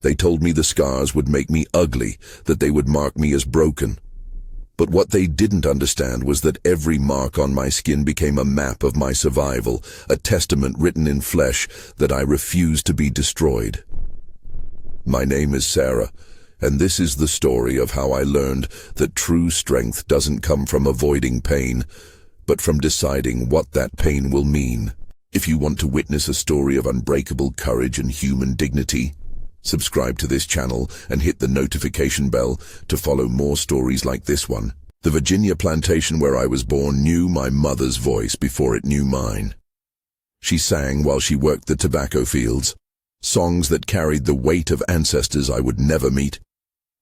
They told me the scars would make me ugly, that they would mark me as broken. But what they didn't understand was that every mark on my skin became a map of my survival, a testament written in flesh that I refused to be destroyed. My name is Sarah, and this is the story of how I learned that true strength doesn't come from avoiding pain, but from deciding what that pain will mean. If you want to witness a story of unbreakable courage and human dignity, subscribe to this channel and hit the notification bell to follow more stories like this one. The Virginia plantation where I was born knew my mother's voice before it knew mine. She sang while she worked the tobacco fields, songs that carried the weight of ancestors I would never meet,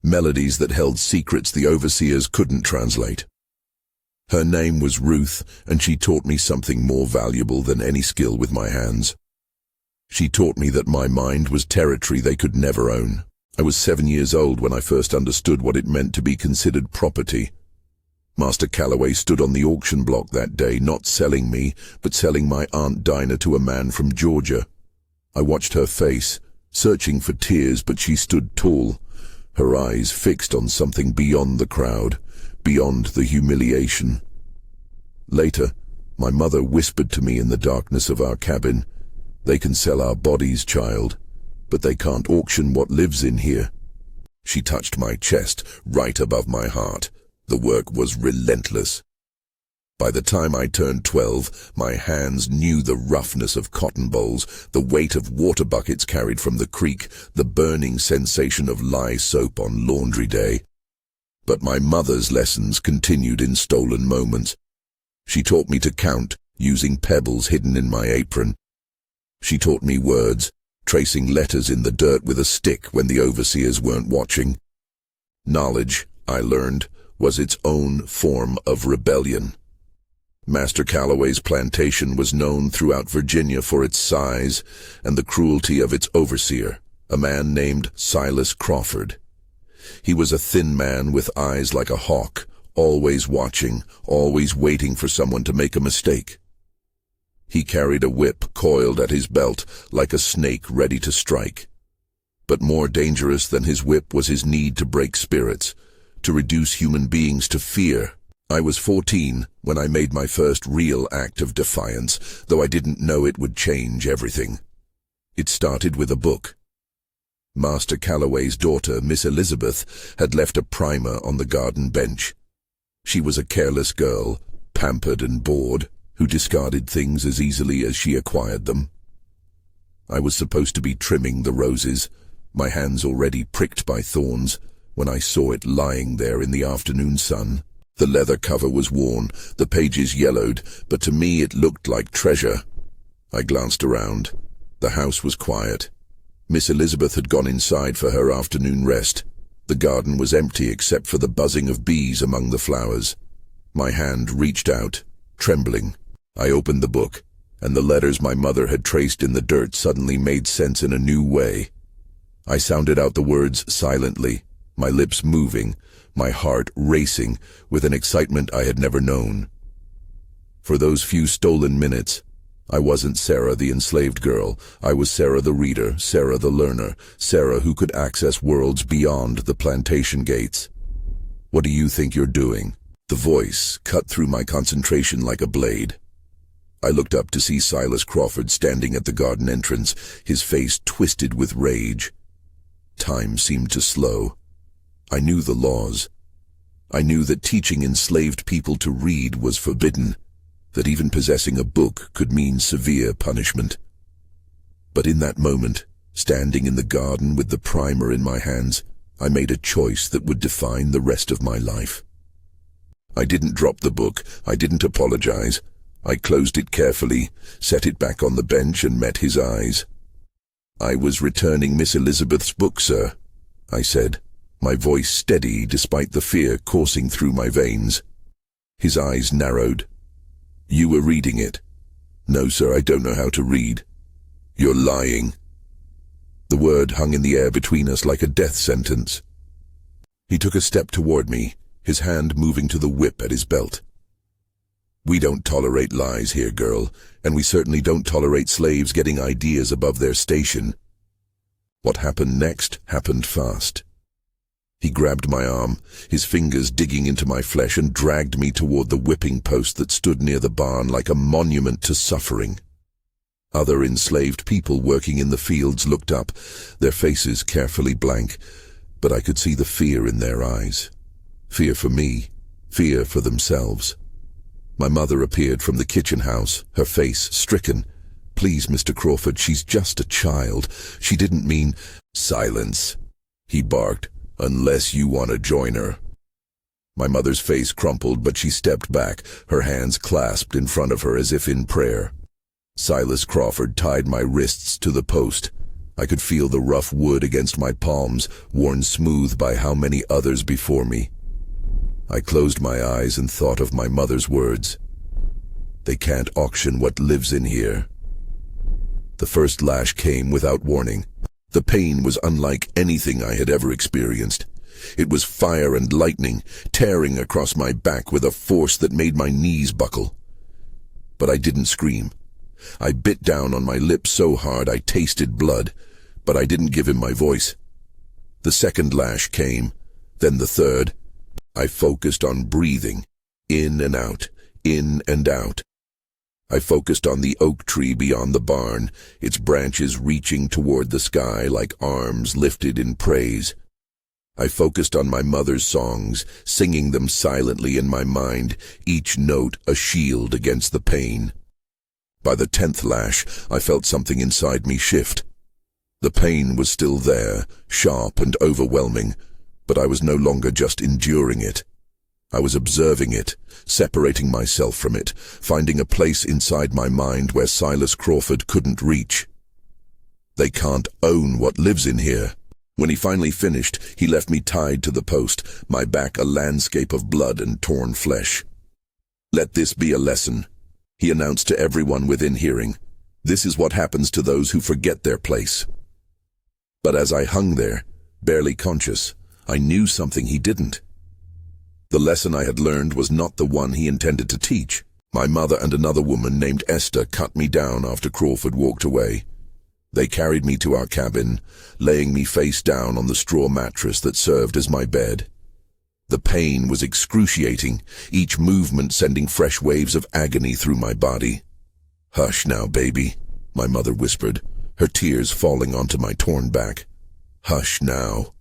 melodies that held secrets the overseers couldn't translate. Her name was Ruth, and she taught me something more valuable than any skill with my hands. She taught me that my mind was territory they could never own. I was 7 years old when I first understood what it meant to be considered property. Master Calloway stood on the auction block that day, not selling me, but selling my Aunt Dinah to a man from Georgia. I watched her face, searching for tears, but she stood tall, her eyes fixed on something beyond the crowd, beyond the humiliation. Later, my mother whispered to me in the darkness of our cabin, "They can sell our bodies, child, but they can't auction what lives in here." She touched my chest, right above my heart. The work was relentless. By the time I turned 12, my hands knew the roughness of cotton bowls, the weight of water buckets carried from the creek, the burning sensation of lye soap on laundry day. But my mother's lessons continued in stolen moments. She taught me to count, using pebbles hidden in my apron. She taught me words, tracing letters in the dirt with a stick when the overseers weren't watching. Knowledge, I learned, was its own form of rebellion. Master Calloway's plantation was known throughout Virginia for its size and the cruelty of its overseer, a man named Silas Crawford. He was a thin man with eyes like a hawk, always watching, always waiting for someone to make a mistake. He carried a whip coiled at his belt, like a snake ready to strike. But more dangerous than his whip was his need to break spirits, to reduce human beings to fear. I was 14 when I made my first real act of defiance, though I didn't know it would change everything. It started with a book. Master Calloway's daughter, Miss Elizabeth, had left a primer on the garden bench. She was a careless girl, pampered and bored, who discarded things as easily as she acquired them. I was supposed to be trimming the roses, my hands already pricked by thorns, when I saw it lying there in the afternoon sun. The leather cover was worn, the pages yellowed, but to me it looked like treasure. I glanced around. The house was quiet. Miss Elizabeth had gone inside for her afternoon rest. The garden was empty except for the buzzing of bees among the flowers. My hand reached out, trembling. I opened the book, and the letters my mother had traced in the dirt suddenly made sense in a new way. I sounded out the words silently, my lips moving, my heart racing with an excitement I had never known. For those few stolen minutes, I wasn't Sarah the enslaved girl. I was Sarah the reader, Sarah the learner, Sarah who could access worlds beyond the plantation gates. "What do you think you're doing?" The voice cut through my concentration like a blade. I looked up to see Silas Crawford standing at the garden entrance, his face twisted with rage. Time seemed to slow. I knew the laws. I knew that teaching enslaved people to read was forbidden, that even possessing a book could mean severe punishment. But in that moment, standing in the garden with the primer in my hands, I made a choice that would define the rest of my life. I didn't drop the book. I didn't apologize. I closed it carefully, set it back on the bench, and met his eyes. "I was returning Miss Elizabeth's book, sir," I said, my voice steady despite the fear coursing through my veins. His eyes narrowed. "You were reading it?" "No, sir, I don't know how to read." "You're lying." The word hung in the air between us like a death sentence. He took a step toward me, his hand moving to the whip at his belt. "We don't tolerate lies here, girl, and we certainly don't tolerate slaves getting ideas above their station." What happened next happened fast. He grabbed my arm, his fingers digging into my flesh, and dragged me toward the whipping post that stood near the barn like a monument to suffering. Other enslaved people working in the fields looked up, their faces carefully blank, but I could see the fear in their eyes. Fear for me, fear for themselves. My mother appeared from the kitchen house, her face stricken. "Please, Mr. Crawford, she's just a child. She didn't mean—" "Silence," he barked, "unless you want to join her." My mother's face crumpled, but she stepped back, her hands clasped in front of her as if in prayer. Silas Crawford tied my wrists to the post. I could feel the rough wood against my palms, worn smooth by how many others before me. I closed my eyes and thought of my mother's words. "They can't auction what lives in here." The first lash came without warning. The pain was unlike anything I had ever experienced. It was fire and lightning, tearing across my back with a force that made my knees buckle. But I didn't scream. I bit down on my lips so hard I tasted blood, but I didn't give him my voice. The second lash came, then the third. I focused on breathing, in and out, in and out. I focused on the oak tree beyond the barn, its branches reaching toward the sky like arms lifted in praise. I focused on my mother's songs, singing them silently in my mind, each note a shield against the pain. By the 10th lash, I felt something inside me shift. The pain was still there, sharp and overwhelming, but I was no longer just enduring it. I was observing it, separating myself from it, finding a place inside my mind where Silas Crawford couldn't reach. "They can't own what lives in here." When he finally finished, he left me tied to the post, my back a landscape of blood and torn flesh. "Let this be a lesson," he announced to everyone within hearing. "This is what happens to those who forget their place." But as I hung there, barely conscious, I knew something he didn't. The lesson I had learned was not the one he intended to teach. My mother and another woman named Esther cut me down after Crawford walked away. They carried me to our cabin, laying me face down on the straw mattress that served as my bed. The pain was excruciating, each movement sending fresh waves of agony through my body. "Hush now, baby," my mother whispered, her tears falling onto my torn back. "Hush now."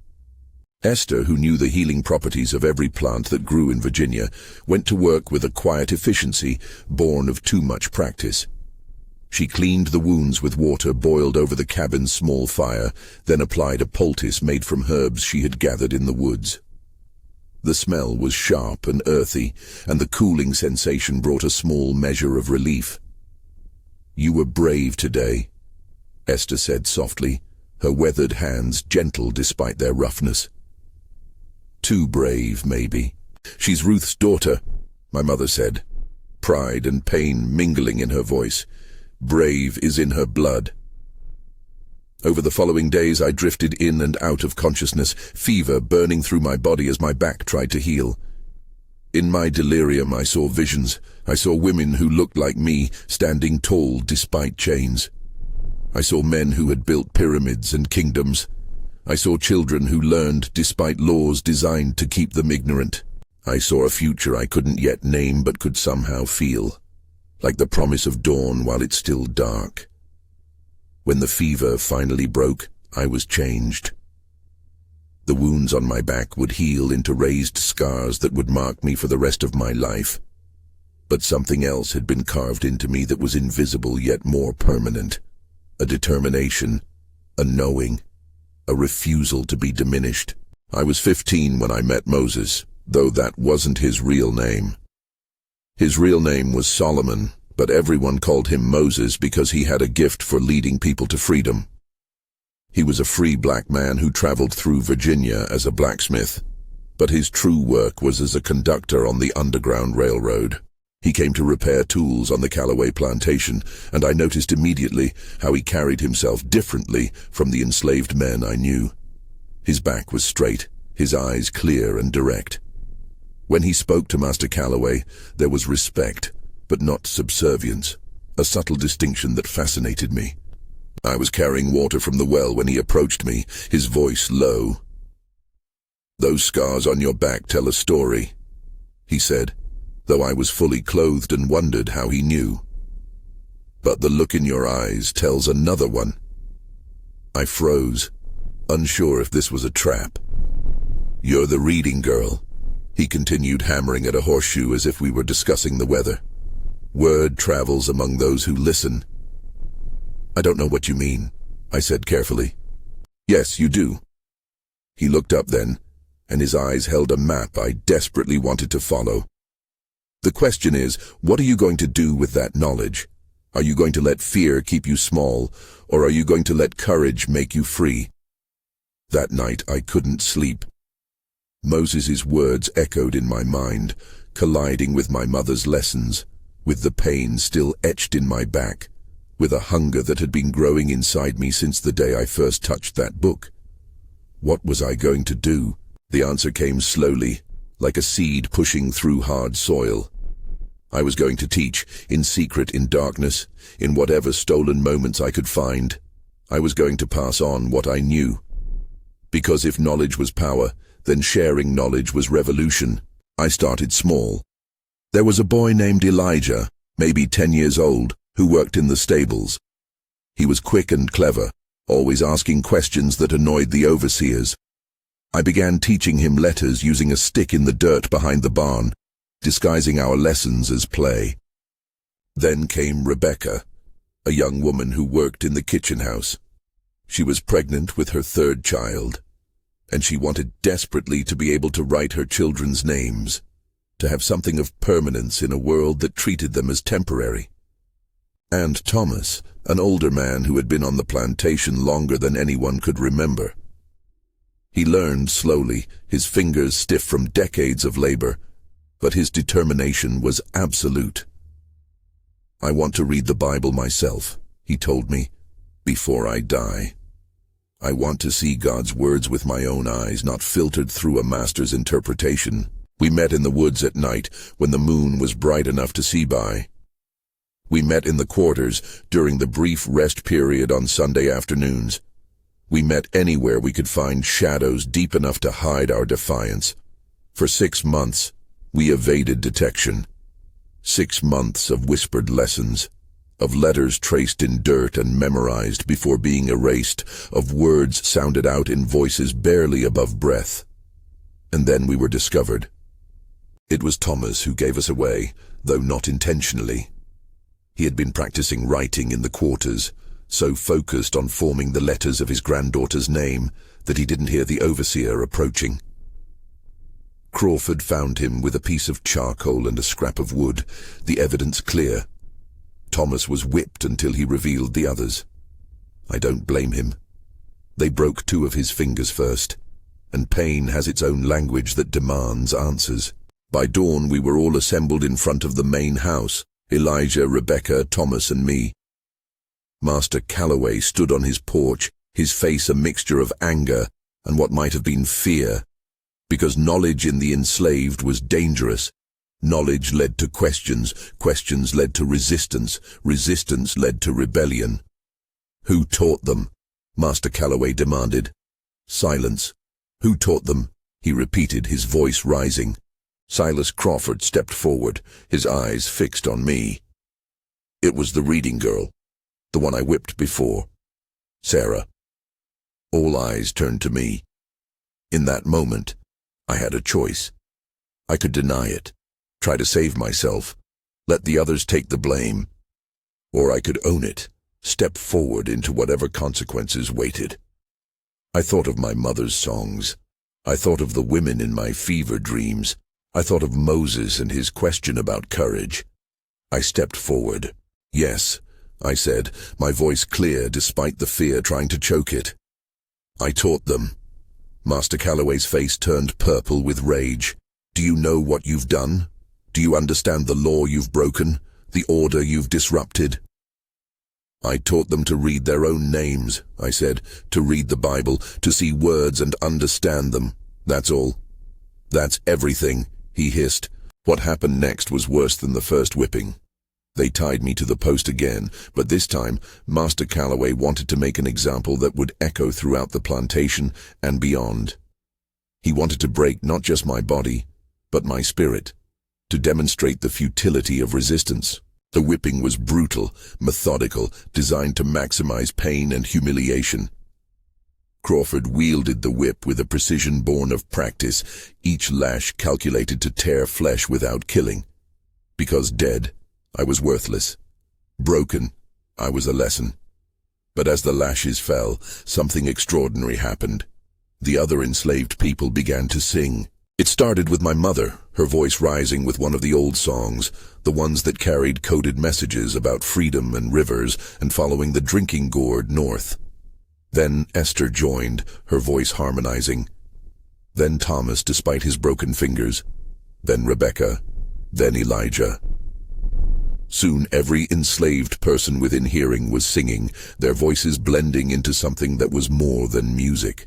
Esther, who knew the healing properties of every plant that grew in Virginia, went to work with a quiet efficiency born of too much practice. She cleaned the wounds with water boiled over the cabin's small fire, then applied a poultice made from herbs she had gathered in the woods. The smell was sharp and earthy, and the cooling sensation brought a small measure of relief. "You were brave today," Esther said softly, her weathered hands gentle despite their roughness. "Too brave, maybe." "She's Ruth's daughter," my mother said, pride and pain mingling in her voice. "Brave is in her blood." Over the following days I drifted in and out of consciousness, fever burning through my body as my back tried to heal. In my delirium I saw visions. I saw women who looked like me, standing tall despite chains. I saw men who had built pyramids and kingdoms. I saw children who learned despite laws designed to keep them ignorant. I saw a future I couldn't yet name but could somehow feel, like the promise of dawn while it's still dark. When the fever finally broke, I was changed. The wounds on my back would heal into raised scars that would mark me for the rest of my life. But something else had been carved into me that was invisible yet more permanent. A determination, a knowing, a refusal to be diminished. I was 15 when I met Moses, though that wasn't his real name. His real name was Solomon, but everyone called him Moses because he had a gift for leading people to freedom. He was a free black man who traveled through Virginia as a blacksmith, but his true work was as a conductor on the Underground Railroad. He came to repair tools on the Callaway plantation, and I noticed immediately how he carried himself differently from the enslaved men I knew. His back was straight, his eyes clear and direct. When he spoke to Master Callaway, there was respect, but not subservience, a subtle distinction that fascinated me. I was carrying water from the well when he approached me, his voice low. "Those scars on your back tell a story," he said, though I was fully clothed and wondered how he knew. "But the look in your eyes tells another one." I froze, unsure if this was a trap. "You're the reading girl," he continued, hammering at a horseshoe as if we were discussing the weather. "Word travels among those who listen." "I don't know what you mean," I said carefully. "Yes, you do." He looked up then, and his eyes held a map I desperately wanted to follow. "The question is, what are you going to do with that knowledge? Are you going to let fear keep you small, or are you going to let courage make you free?" That night I couldn't sleep. Moses's words echoed in my mind, colliding with my mother's lessons, with the pain still etched in my back, with a hunger that had been growing inside me since the day I first touched that book. What was I going to do? The answer came slowly, like a seed pushing through hard soil. I was going to teach, in secret, in darkness, in whatever stolen moments I could find. I was going to pass on what I knew. Because if knowledge was power, then sharing knowledge was revolution. I started small. There was a boy named Elijah, maybe 10 years old, who worked in the stables. He was quick and clever, always asking questions that annoyed the overseers. I began teaching him letters using a stick in the dirt behind the barn, disguising our lessons as play. Then came Rebecca, a young woman who worked in the kitchen house. She was pregnant with her third child, and she wanted desperately to be able to write her children's names, to have something of permanence in a world that treated them as temporary. And Thomas, an older man who had been on the plantation longer than anyone could remember. He learned slowly, his fingers stiff from decades of labor, but his determination was absolute. "I want to read the Bible myself," he told me, "before I die. I want to see God's words with my own eyes, not filtered through a master's interpretation." We met in the woods at night, when the moon was bright enough to see by. We met in the quarters, during the brief rest period on Sunday afternoons. We met anywhere we could find shadows deep enough to hide our defiance. For 6 months, we evaded detection. 6 months of whispered lessons, of letters traced in dirt and memorized before being erased, of words sounded out in voices barely above breath. And then we were discovered. It was Thomas who gave us away, though not intentionally. He had been practicing writing in the quarters, so focused on forming the letters of his granddaughter's name that he didn't hear the overseer approaching. Crawford found him with a piece of charcoal and a scrap of wood, the evidence clear. Thomas was whipped until he revealed the others. I don't blame him. They broke 2 of his fingers first, and pain has its own language that demands answers. By dawn we were all assembled in front of the main house, Elijah, Rebecca, Thomas and me. Master Calloway stood on his porch, his face a mixture of anger and what might have been fear. Because knowledge in the enslaved was dangerous. Knowledge led to questions, questions led to resistance, resistance led to rebellion. "Who taught them?" Master Calloway demanded. Silence. "Who taught them?" he repeated, his voice rising. Silas Crawford stepped forward, his eyes fixed on me. "It was the reading girl, the one I whipped before. Sarah." All eyes turned to me. In that moment, I had a choice. I could deny it, try to save myself, let the others take the blame. Or I could own it, step forward into whatever consequences waited. I thought of my mother's songs. I thought of the women in my fever dreams. I thought of Moses and his question about courage. I stepped forward. "Yes," I said, my voice clear despite the fear trying to choke it. "I taught them." Master Calloway's face turned purple with rage. "Do you know what you've done? Do you understand the law you've broken, the order you've disrupted?" "I taught them to read their own names," I said, "to read the Bible, to see words and understand them. That's all." "That's everything," he hissed. What happened next was worse than the first whipping. They tied me to the post again, but this time, Master Calloway wanted to make an example that would echo throughout the plantation and beyond. He wanted to break not just my body, but my spirit, to demonstrate the futility of resistance. The whipping was brutal, methodical, designed to maximize pain and humiliation. Crawford wielded the whip with a precision born of practice, each lash calculated to tear flesh without killing. Because dead, I was worthless. Broken, I was a lesson. But as the lashes fell, something extraordinary happened. The other enslaved people began to sing. It started with my mother, her voice rising with one of the old songs, the ones that carried coded messages about freedom and rivers and following the drinking gourd north. Then Esther joined, her voice harmonizing. Then Thomas, despite his broken fingers. Then Rebecca. Then Elijah. Soon every enslaved person within hearing was singing, their voices blending into something that was more than music.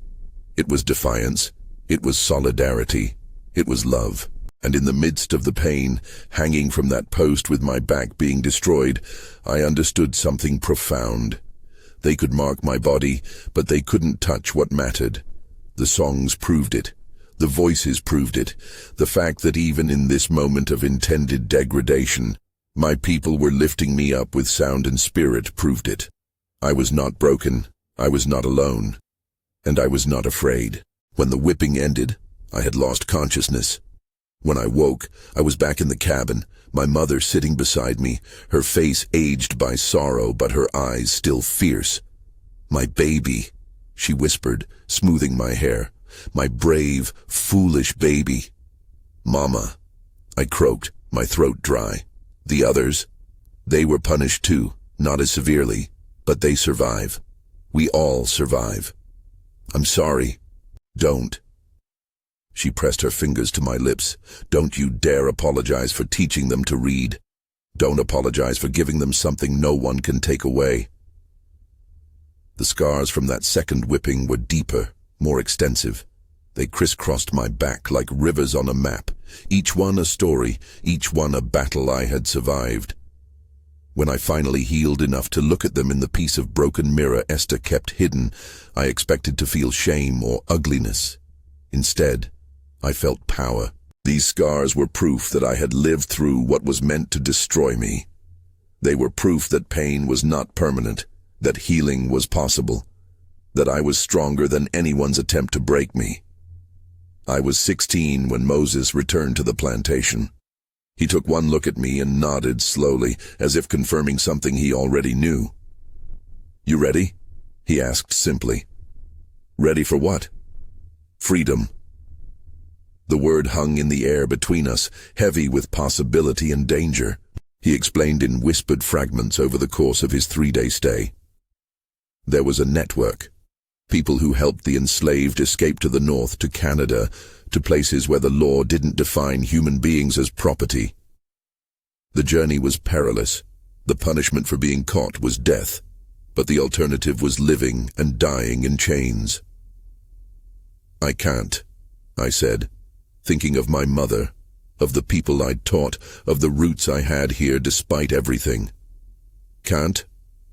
It was defiance. It was solidarity. It was love. And in the midst of the pain, hanging from that post with my back being destroyed, I understood something profound. They could mark my body, but they couldn't touch what mattered. The songs proved it. The voices proved it. The fact that even in this moment of intended degradation, my people were lifting me up with sound and spirit proved it. I was not broken. I was not alone. And I was not afraid. When the whipping ended, I had lost consciousness. When I woke, I was back in the cabin, my mother sitting beside me, her face aged by sorrow but her eyes still fierce. "My baby," she whispered, smoothing my hair. "My brave, foolish baby." "Mama," I croaked, my throat dry. The others? They were punished too, not as severely, but they survive. We all survive. "I'm sorry." "Don't." She pressed her fingers to my lips. "Don't you dare apologize for teaching them to read. Don't apologize for giving them something no one can take away." The scars from that second whipping were deeper, more extensive. They crisscrossed my back like rivers on a map, each one a story, each one a battle I had survived. When I finally healed enough to look at them in the piece of broken mirror Esther kept hidden, I expected to feel shame or ugliness. Instead, I felt power. These scars were proof that I had lived through what was meant to destroy me. They were proof that pain was not permanent, that healing was possible, that I was stronger than anyone's attempt to break me. I was 16 when Moses returned to the plantation. He took one look at me and nodded slowly, as if confirming something he already knew. "You ready?" he asked simply. "Ready for what?" "Freedom." The word hung in the air between us, heavy with possibility and danger. He explained in whispered fragments over the course of his 3-day stay. There was a network. People who helped the enslaved escape to the north, to Canada, to places where the law didn't define human beings as property. The journey was perilous. The punishment for being caught was death, but the alternative was living and dying in chains. "I can't," I said, thinking of my mother, of the people I'd taught, of the roots I had here despite everything. "Can't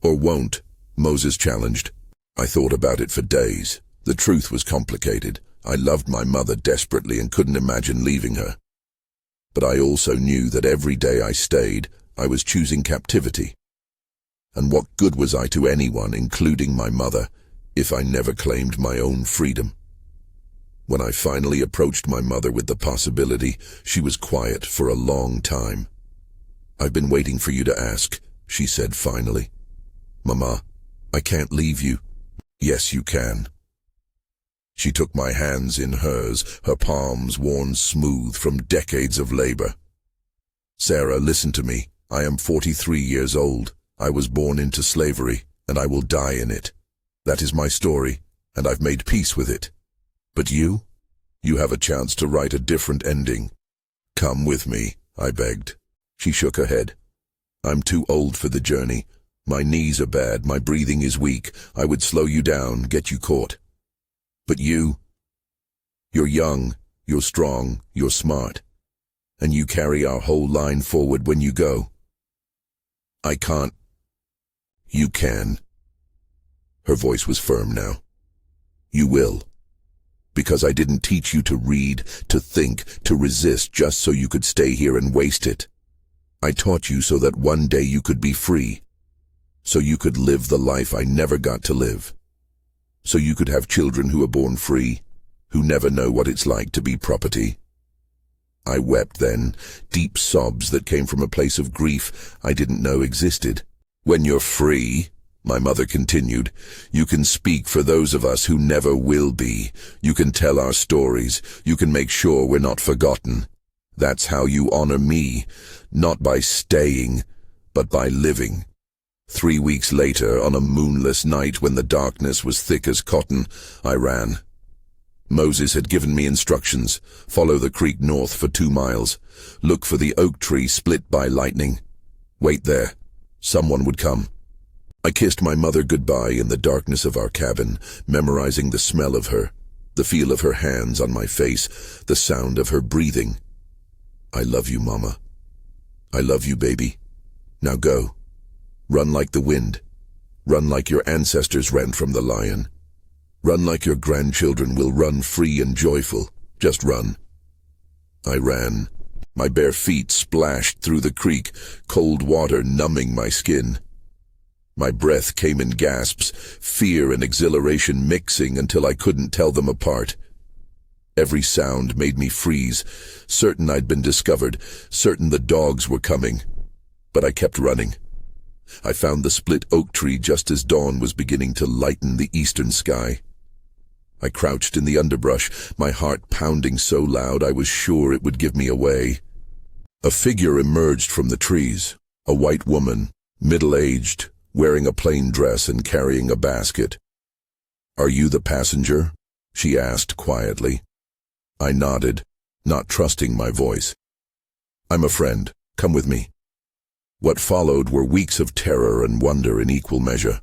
or won't?" Moses challenged. I thought about it for days. The truth was complicated. I loved my mother desperately and couldn't imagine leaving her. But I also knew that every day I stayed, I was choosing captivity. And what good was I to anyone, including my mother, if I never claimed my own freedom? When I finally approached my mother with the possibility, she was quiet for a long time. "I've been waiting for you to ask," she said finally. "Mama, I can't leave you." "Yes, you can." She took my hands in hers, her palms worn smooth from decades of labor. "Sarah, listen to me. I am 43 years old. I was born into slavery, and I will die in it. That is my story, and I've made peace with it. But you? You have a chance to write a different ending. Come with me," I begged. She shook her head. "I'm too old for the journey. My knees are bad, my breathing is weak. I would slow you down, get you caught. But you're young, you're strong, you're smart, and you carry our whole line forward when you go." I can't. You can. Her voice was firm now. You will. Because I didn't teach you to read, to think, to resist just so you could stay here and waste it. I taught you so that one day you could be free. So you could live the life I never got to live. So you could have children who are born free, who never know what it's like to be property. I wept then, deep sobs that came from a place of grief I didn't know existed. When you're free, my mother continued, you can speak for those of us who never will be. You can tell our stories. You can make sure we're not forgotten. That's how you honor me, not by staying, but by living. 3 weeks later, on a moonless night when the darkness was thick as cotton, I ran. Moses had given me instructions. Follow the creek north for 2 miles. Look for the oak tree split by lightning. Wait there. Someone would come. I kissed my mother goodbye in the darkness of our cabin, memorizing the smell of her, the feel of her hands on my face, the sound of her breathing. I love you, Mama. I love you, baby. Now go. Run like the wind. Run like your ancestors ran from the lion. Run like your grandchildren will run free and joyful. Just run. I ran. My bare feet splashed through the creek, cold water numbing my skin. My breath came in gasps, fear and exhilaration mixing until I couldn't tell them apart. Every sound made me freeze, certain I'd been discovered, certain the dogs were coming. But I kept running. I found the split oak tree just as dawn was beginning to lighten the eastern sky. I crouched in the underbrush, my heart pounding so loud I was sure it would give me away. A figure emerged from the trees, a white woman, middle-aged, wearing a plain dress and carrying a basket. "Are you the passenger?" she asked quietly. I nodded, not trusting my voice. "I'm a friend. Come with me." What followed were weeks of terror and wonder in equal measure.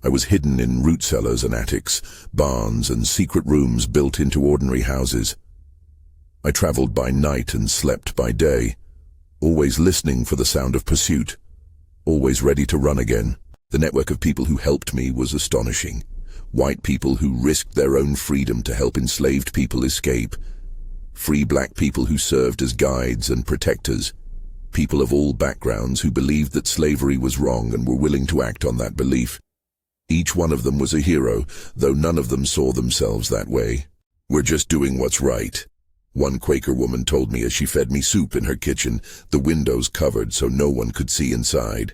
I was hidden in root cellars and attics, barns and secret rooms built into ordinary houses. I traveled by night and slept by day, always listening for the sound of pursuit, always ready to run again. The network of people who helped me was astonishing. White people who risked their own freedom to help enslaved people escape. Free black people who served as guides and protectors. People of all backgrounds who believed that slavery was wrong and were willing to act on that belief. Each one of them was a hero, though none of them saw themselves that way. "We're just doing what's right," one Quaker woman told me as she fed me soup in her kitchen, the windows covered so no one could see inside.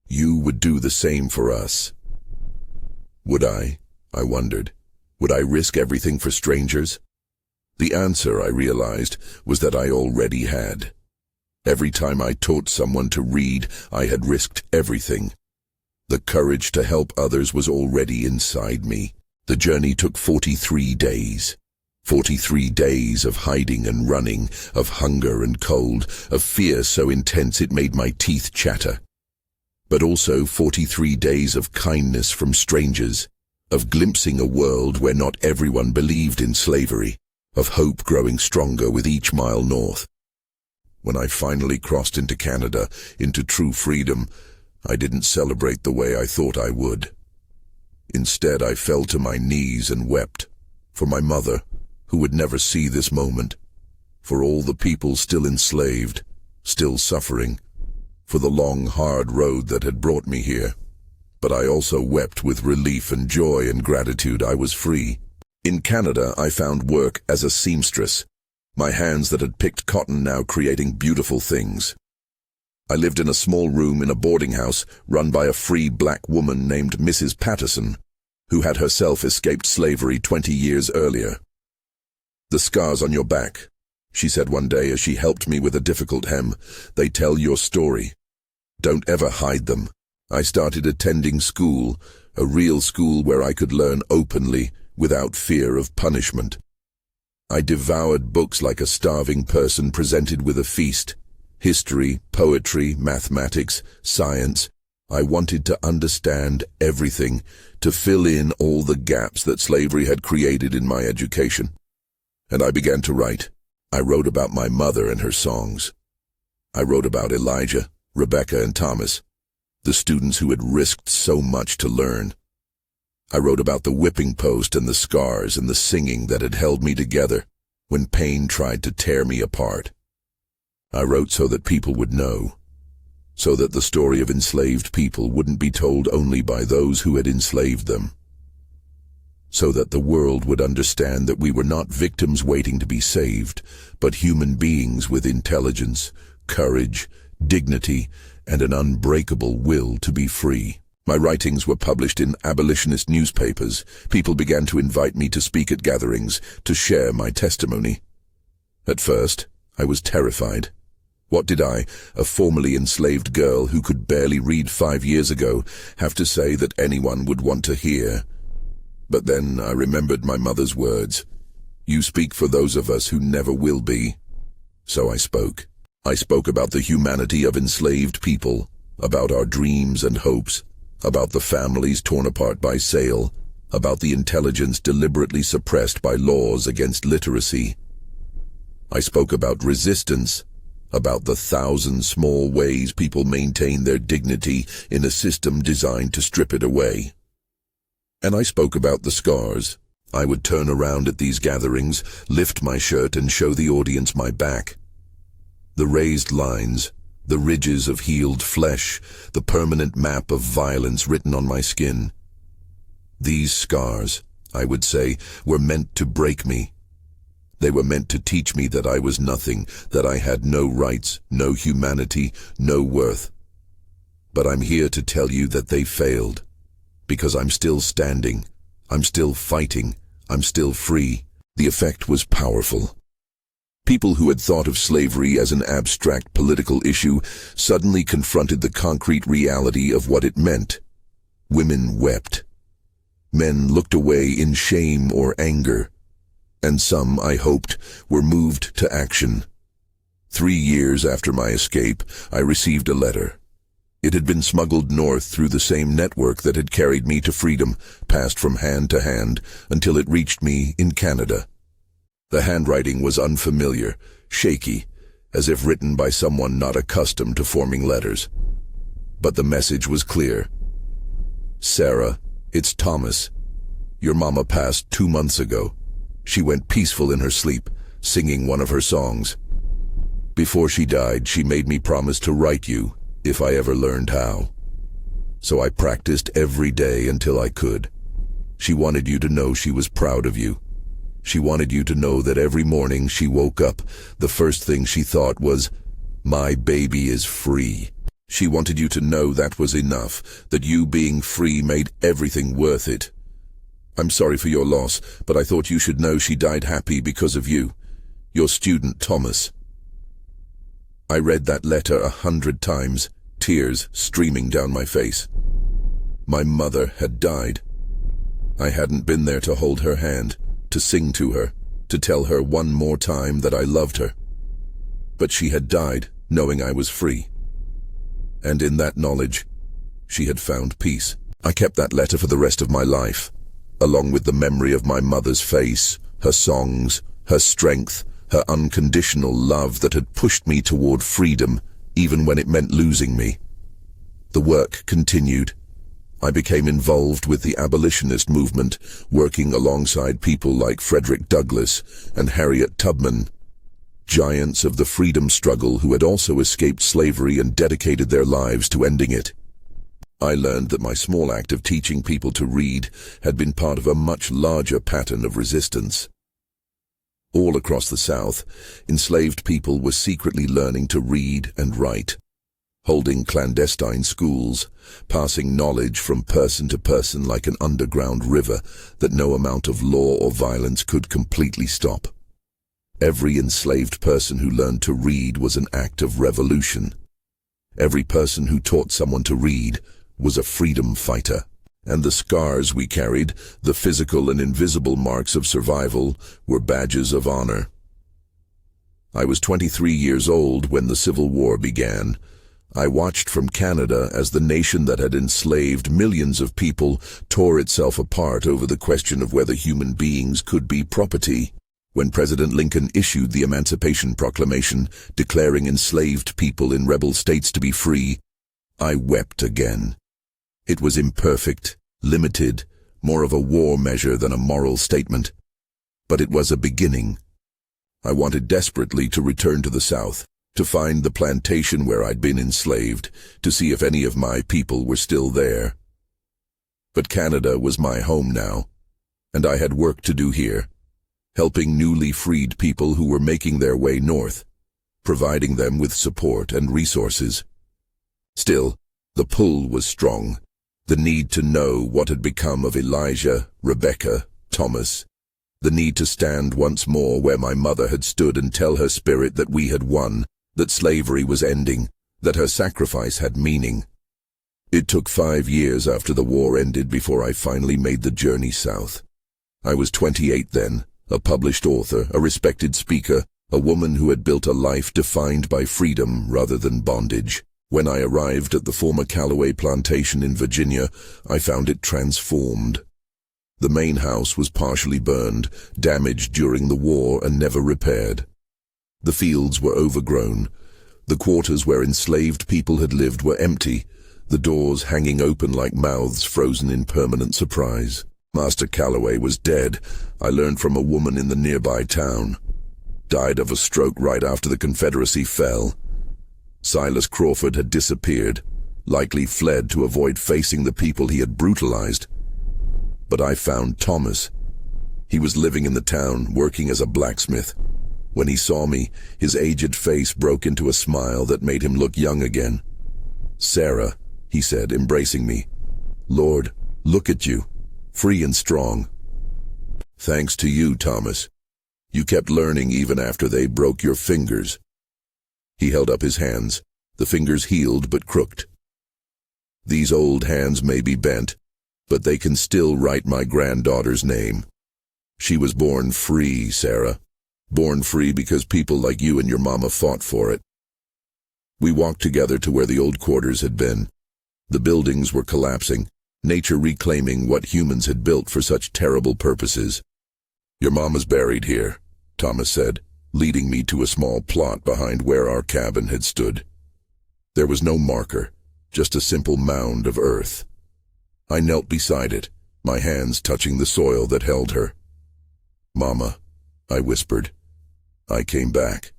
"You would do the same for us." Would I wondered. Would I risk everything for strangers? The answer, I realized, was that I already had. Every time I taught someone to read, I had risked everything. The courage to help others was already inside me. The journey took 43 days. 43 days of hiding and running, of hunger and cold, of fear so intense it made my teeth chatter. But also 43 days of kindness from strangers, of glimpsing a world where not everyone believed in slavery, of hope growing stronger with each mile north. When I finally crossed into Canada, into true freedom, I didn't celebrate the way I thought I would. Instead, I fell to my knees and wept, for my mother, who would never see this moment, for all the people still enslaved, still suffering, for the long, hard road that had brought me here. But I also wept with relief and joy and gratitude I was free. In Canada, I found work as a seamstress, my hands that had picked cotton now creating beautiful things. I lived in a small room in a boarding house run by a free black woman named Mrs. Patterson, who had herself escaped slavery 20 years earlier. "The scars on your back," she said one day as she helped me with a difficult hem, "they tell your story. Don't ever hide them." I started attending school, a real school where I could learn openly, without fear of punishment. I devoured books like a starving person presented with a feast. History, poetry, mathematics, science. I wanted to understand everything, to fill in all the gaps that slavery had created in my education. And I began to write. I wrote about my mother and her songs. I wrote about Elijah, Rebecca and Thomas, the students who had risked so much to learn. I wrote about the whipping post and the scars and the singing that had held me together when pain tried to tear me apart. I wrote so that people would know, so that the story of enslaved people wouldn't be told only by those who had enslaved them, so that the world would understand that we were not victims waiting to be saved, but human beings with intelligence, courage, dignity, and an unbreakable will to be free. My writings were published in abolitionist newspapers. People began to invite me to speak at gatherings, to share my testimony. At first, I was terrified. What did I, a formerly enslaved girl who could barely read 5 years ago, have to say that anyone would want to hear? But then I remembered my mother's words. You speak for those of us who never will be. So I spoke. I spoke about the humanity of enslaved people, about our dreams and hopes, about the families torn apart by sale, about the intelligence deliberately suppressed by laws against literacy. I spoke about resistance, about the 1,000 small ways people maintain their dignity in a system designed to strip it away. And I spoke about the scars. I would turn around at these gatherings, lift my shirt and show the audience my back. The raised lines, the ridges of healed flesh, the permanent map of violence written on my skin. These scars, I would say, were meant to break me. They were meant to teach me that I was nothing, that I had no rights, no humanity, no worth. But I'm here to tell you that they failed, because I'm still standing, I'm still fighting, I'm still free. The effect was powerful. People who had thought of slavery as an abstract political issue suddenly confronted the concrete reality of what it meant. Women wept. Men looked away in shame or anger. And some, I hoped, were moved to action. 3 years after my escape, I received a letter. It had been smuggled north through the same network that had carried me to freedom, passed from hand to hand, until it reached me in Canada. The handwriting was unfamiliar, shaky, as if written by someone not accustomed to forming letters. But the message was clear. Sarah, it's Thomas. Your mama passed 2 months ago. She went peaceful in her sleep, singing one of her songs. Before she died, she made me promise to write you, if I ever learned how. So I practiced every day until I could. She wanted you to know she was proud of you. She wanted you to know that every morning she woke up, the first thing she thought was, my baby is free. She wanted you to know that was enough, that you being free made everything worth it. I'm sorry for your loss, but I thought you should know she died happy because of you, your student Thomas. I read that letter 100 times, tears streaming down my face. My mother had died. I hadn't been there to hold her hand, to sing to her, to tell her one more time that I loved her. But she had died, knowing I was free. And in that knowledge, she had found peace. I kept that letter for the rest of my life, along with the memory of my mother's face, her songs, her strength, her unconditional love that had pushed me toward freedom, even when it meant losing me. The work continued. I became involved with the abolitionist movement, working alongside people like Frederick Douglass and Harriet Tubman, giants of the freedom struggle who had also escaped slavery and dedicated their lives to ending it. I learned that my small act of teaching people to read had been part of a much larger pattern of resistance. All across the South, enslaved people were secretly learning to read and write, holding clandestine schools, passing knowledge from person to person like an underground river that no amount of law or violence could completely stop. Every enslaved person who learned to read was an act of revolution. Every person who taught someone to read was a freedom fighter. And the scars we carried, the physical and invisible marks of survival, were badges of honor. I was 23 years old when the Civil War began. I watched from Canada as the nation that had enslaved millions of people tore itself apart over the question of whether human beings could be property. When President Lincoln issued the Emancipation Proclamation declaring enslaved people in rebel states to be free, I wept again. It was imperfect, limited, more of a war measure than a moral statement. But it was a beginning. I wanted desperately to return to the South, to find the plantation where I'd been enslaved, to see if any of my people were still there. But Canada was my home now, and I had work to do here, helping newly freed people who were making their way north, providing them with support and resources. Still, the pull was strong, the need to know what had become of Elijah, Rebecca, Thomas, the need to stand once more where my mother had stood and tell her spirit that we had won, that slavery was ending, that her sacrifice had meaning. It took 5 years after the war ended before I finally made the journey south. I was 28 then, a published author, a respected speaker, a woman who had built a life defined by freedom rather than bondage. When I arrived at the former Callaway plantation in Virginia, I found it transformed. The main house was partially burned, damaged during the war and never repaired. The fields were overgrown. The quarters where enslaved people had lived were empty, the doors hanging open like mouths frozen in permanent surprise. Master Callaway was dead, I learned from a woman in the nearby town. Died of a stroke right after the Confederacy fell. Silas Crawford had disappeared, likely fled to avoid facing the people he had brutalized. But I found Thomas. He was living in the town, working as a blacksmith. When he saw me, his aged face broke into a smile that made him look young again. "Sarah," he said, embracing me. "Lord, look at you, free and strong." "Thanks to you, Thomas. You kept learning even after they broke your fingers." He held up his hands, the fingers healed but crooked. "These old hands may be bent, but they can still write my granddaughter's name. She was born free, Sarah. Born free because people like you and your mama fought for it." We walked together to where the old quarters had been. The buildings were collapsing, nature reclaiming what humans had built for such terrible purposes. "Your mama's buried here," Thomas said, leading me to a small plot behind where our cabin had stood. There was no marker, just a simple mound of earth. I knelt beside it, my hands touching the soil that held her. "Mama," I whispered, "I came back.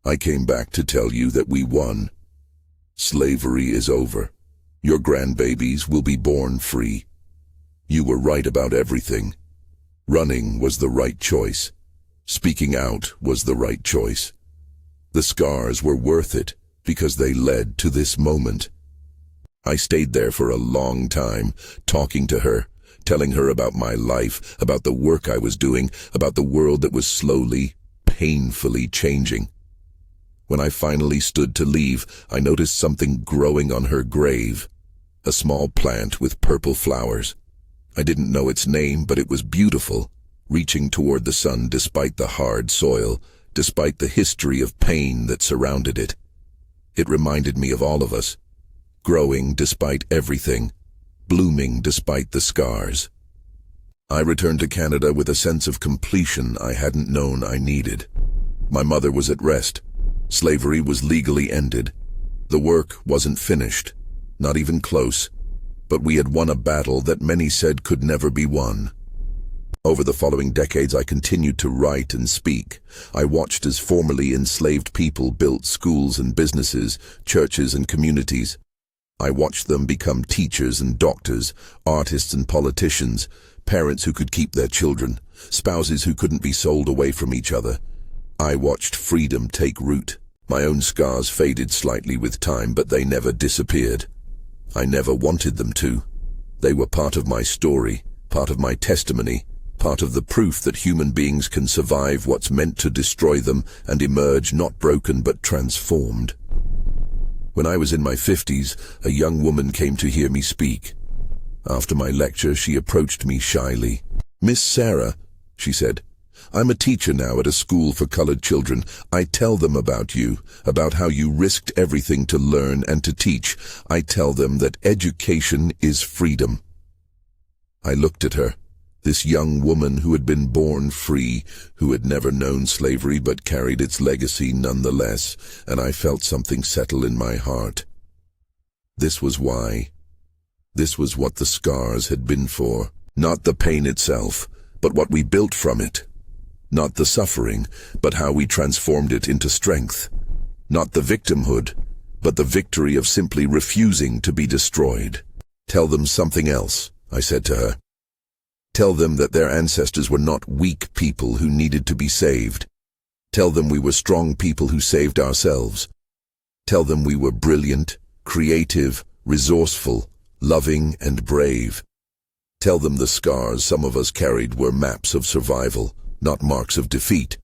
I came back to tell you that we won. Slavery is over. Your grandbabies will be born free. You were right about everything. Running was the right choice. Speaking out was the right choice. The scars were worth it because they led to this moment." I stayed there for a long time, talking to her, telling her about my life, about the work I was doing, about the world that was slowly, painfully changing. When I finally stood to leave, I noticed something growing on her grave, a small plant with purple flowers. I didn't know its name, but it was beautiful, reaching toward the sun despite the hard soil, despite the history of pain that surrounded it. It reminded me of all of us, growing despite everything, blooming despite the scars. I returned to Canada with a sense of completion I hadn't known I needed. My mother was at rest. Slavery was legally ended. The work wasn't finished, not even close, but we had won a battle that many said could never be won. Over the following decades, I continued to write and speak. I watched as formerly enslaved people built schools and businesses, churches and communities. I watched them become teachers and doctors, artists and politicians, parents who could keep their children, spouses who couldn't be sold away from each other. I watched freedom take root. My own scars faded slightly with time, but they never disappeared. I never wanted them to. They were part of my story, part of my testimony, part of the proof that human beings can survive what's meant to destroy them and emerge not broken but transformed. When I was in my 50s, a young woman came to hear me speak. After my lecture, she approached me shyly. "Miss Sarah," she said, "I'm a teacher now at a school for colored children. I tell them about you, about how you risked everything to learn and to teach. I tell them that education is freedom." I looked at her, This young woman who had been born free, who had never known slavery but carried its legacy nonetheless, and I felt something settle in my heart. This was why. This was what the scars had been for. Not the pain itself, but what we built from it. Not the suffering, but how we transformed it into strength. Not the victimhood, but the victory of simply refusing to be destroyed. Tell them something else, I said to her. Tell them that their ancestors were not weak people who needed to be saved. Tell them we were strong people who saved ourselves. Tell them we were brilliant, creative, resourceful, loving, and brave. Tell them the scars some of us carried were maps of survival, not marks of defeat.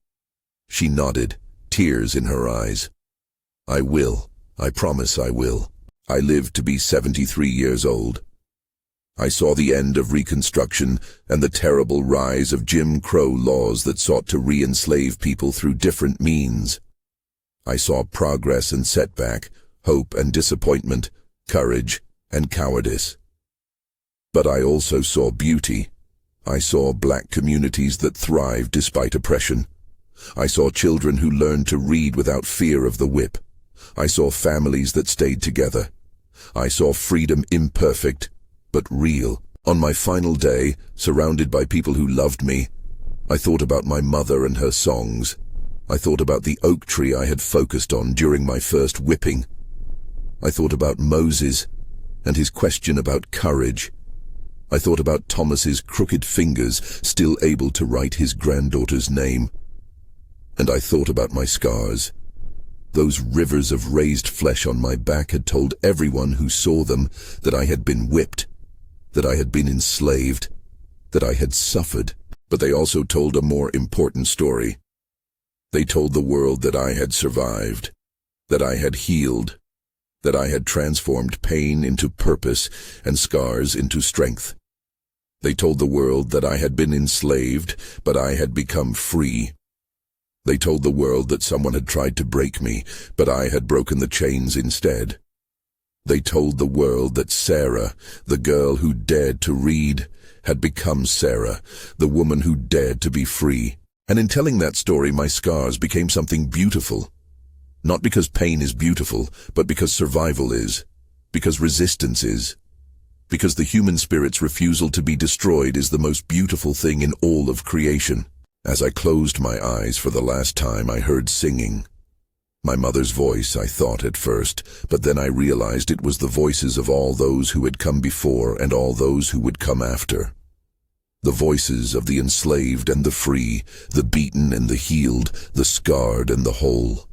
She nodded, tears in her eyes. I will. I promise I will. I lived to be 73 years old. I saw the end of Reconstruction and the terrible rise of Jim Crow laws that sought to re-enslave people through different means. I saw progress and setback, hope and disappointment, courage and cowardice. But I also saw beauty. I saw black communities that thrived despite oppression. I saw children who learned to read without fear of the whip. I saw families that stayed together. I saw freedom imperfect, but real. On my final day, surrounded by people who loved me, I thought about my mother and her songs. I thought about the oak tree I had focused on during my first whipping. I thought about Moses and his question about courage. I thought about Thomas's crooked fingers still able to write his granddaughter's name. And I thought about my scars. Those rivers of raised flesh on my back had told everyone who saw them that I had been whipped, that I had been enslaved, that I had suffered. But they also told a more important story. They told the world that I had survived, that I had healed, that I had transformed pain into purpose and scars into strength. They told the world that I had been enslaved, but I had become free. They told the world that someone had tried to break me, but I had broken the chains instead. They told the world that Sarah, the girl who dared to read, had become Sarah, the woman who dared to be free. And in telling that story, my scars became something beautiful. Not because pain is beautiful, but because survival is, because resistance is, because the human spirit's refusal to be destroyed is the most beautiful thing in all of creation. As I closed my eyes for the last time, I heard singing. My mother's voice, I thought at first, but then I realized it was the voices of all those who had come before and all those who would come after. The voices of the enslaved and the free, the beaten and the healed, the scarred and the whole.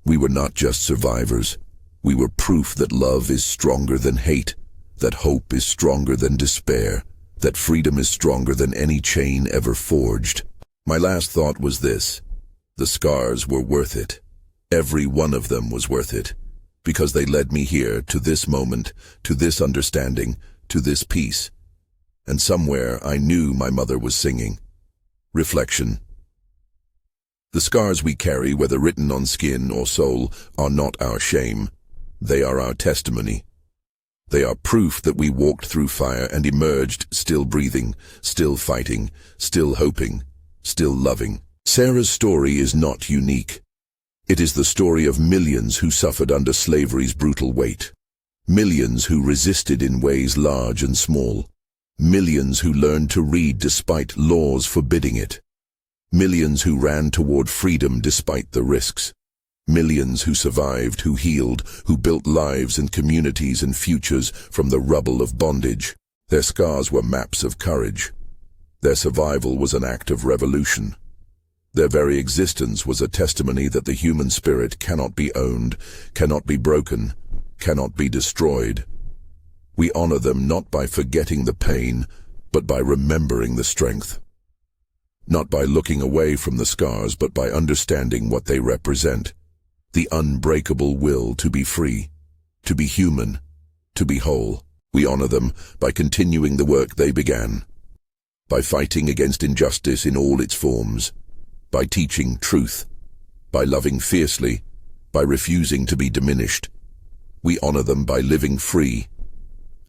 We were not just survivors. We were proof that love is stronger than hate, that hope is stronger than despair, that freedom is stronger than any chain ever forged. My last thought was this: the scars were worth it. Every one of them was worth it, because they led me here, to this moment, to this understanding, to this peace. And somewhere I knew my mother was singing. Reflection. The scars we carry, whether written on skin or soul, are not our shame. They are our testimony. They are proof that we walked through fire and emerged still breathing, still fighting, still hoping, still loving. Sarah's story is not unique. It is the story of millions who suffered under slavery's brutal weight. Millions who resisted in ways large and small. Millions who learned to read despite laws forbidding it. Millions who ran toward freedom despite the risks. Millions who survived, who healed, who built lives and communities and futures from the rubble of bondage. Their scars were maps of courage. Their survival was an act of revolution. Their very existence was a testimony that the human spirit cannot be owned, cannot be broken, cannot be destroyed. We honor them not by forgetting the pain, but by remembering the strength. Not by looking away from the scars, but by understanding what they represent. The unbreakable will to be free, to be human, to be whole. We honor them by continuing the work they began, by fighting against injustice in all its forms, by teaching truth, by loving fiercely, by refusing to be diminished. We honor them by living free.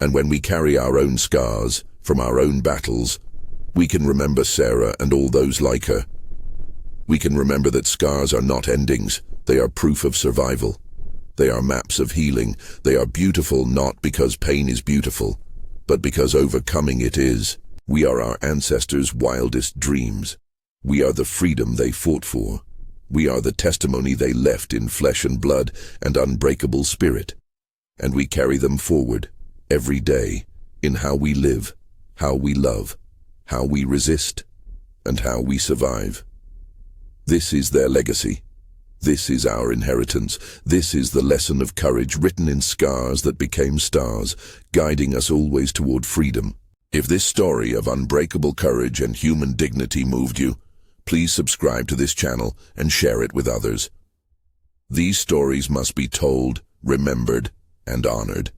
And when we carry our own scars from our own battles, We can remember Sarah and all those like her. We can remember that scars are not endings, they are proof of survival. They are maps of healing. They are beautiful not because pain is beautiful, but because overcoming it is. We are our ancestors' wildest dreams. We are the freedom they fought for. We are the testimony they left in flesh and blood and unbreakable spirit. And we carry them forward, every day, in how we live, how we love, how we resist, and how we survive. This is their legacy. This is our inheritance. This is the lesson of courage written in scars that became stars, guiding us always toward freedom. If this story of unbreakable courage and human dignity moved you, please subscribe to this channel and share it with others. These stories must be told, remembered, and honored.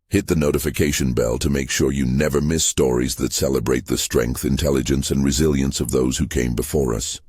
Hit the notification bell to make sure you never miss stories that celebrate the strength, intelligence, and resilience of those who came before us.